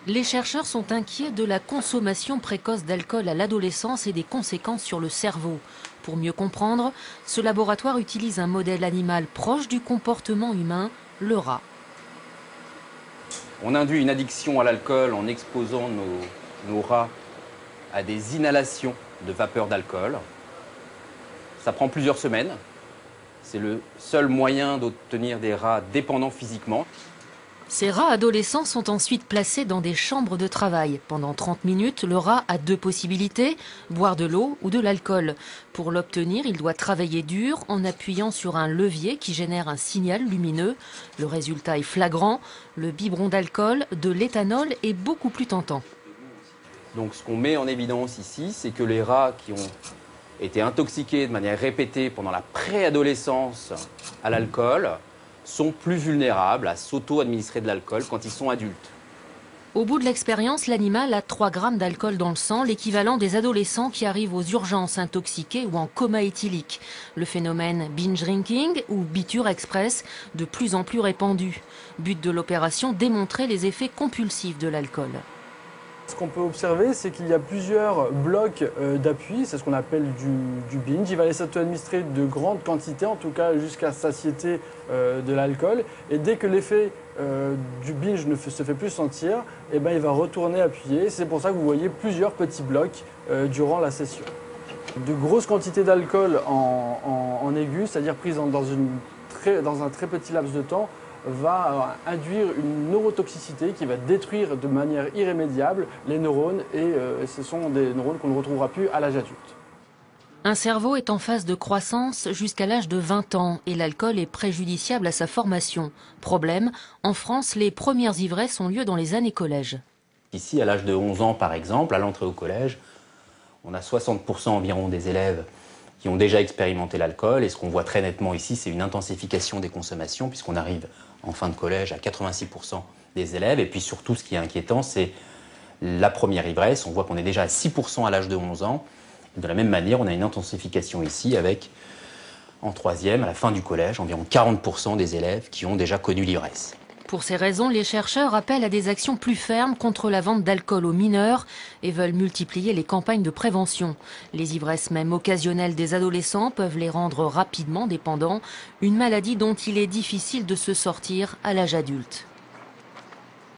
Les chercheurs sont inquiets de la consommation précoce d'alcool à l'adolescence et des conséquences sur le cerveau. Pour mieux comprendre, ce laboratoire utilise un modèle animal proche du comportement humain, le rat. On induit une addiction à l'alcool en exposant nos rats à des inhalations de vapeur d'alcool. Ça prend plusieurs semaines. C'est le seul moyen d'obtenir des rats dépendants physiquement. Ces rats adolescents sont ensuite placés dans des chambres de travail. Pendant 30 minutes, le rat a deux possibilités, boire de l'eau ou de l'alcool. Pour l'obtenir, il doit travailler dur en appuyant sur un levier qui génère un signal lumineux. Le résultat est flagrant. Le biberon d'alcool, de l'éthanol est beaucoup plus tentant. Donc ce qu'on met en évidence ici, c'est que les rats qui ont été intoxiqués de manière répétée pendant la préadolescence à l'alcool sont plus vulnérables à s'auto-administrer de l'alcool quand ils sont adultes. Au bout de l'expérience, l'animal a 3 grammes d'alcool dans le sang, l'équivalent des adolescents qui arrivent aux urgences intoxiqués ou en coma éthylique. Le phénomène binge drinking ou biture express, de plus en plus répandu. But de l'opération, démontrer les effets compulsifs de l'alcool. Ce qu'on peut observer, c'est qu'il y a plusieurs blocs d'appui, c'est ce qu'on appelle du binge. Il va aller s'auto-administrer de grandes quantités, en tout cas jusqu'à satiété de l'alcool. Et dès que l'effet du binge ne se fait plus sentir, eh ben, il va retourner appuyer. C'est pour ça que vous voyez plusieurs petits blocs durant la session. De grosses quantités d'alcool en aigu, c'est-à-dire prises dans un très petit laps de temps, va induire une neurotoxicité qui va détruire de manière irrémédiable les neurones et ce sont des neurones qu'on ne retrouvera plus à l'âge adulte. Un cerveau est en phase de croissance jusqu'à l'âge de 20 ans et l'alcool est préjudiciable à sa formation. Problème, en France, les premières ivresses ont lieu dans les années collège. Ici, à l'âge de 11 ans par exemple, à l'entrée au collège, on a 60% environ des élèves qui ont déjà expérimenté l'alcool. Et ce qu'on voit très nettement ici, c'est une intensification des consommations, puisqu'on arrive en fin de collège à 86% des élèves. Et puis surtout, ce qui est inquiétant, c'est la première ivresse. On voit qu'on est déjà à 6% à l'âge de 11 ans. De la même manière, on a une intensification ici avec, en troisième, à la fin du collège, environ 40% des élèves qui ont déjà connu l'ivresse. Pour ces raisons, les chercheurs appellent à des actions plus fermes contre la vente d'alcool aux mineurs et veulent multiplier les campagnes de prévention. Les ivresses même occasionnelles des adolescents peuvent les rendre rapidement dépendants, une maladie dont il est difficile de se sortir à l'âge adulte.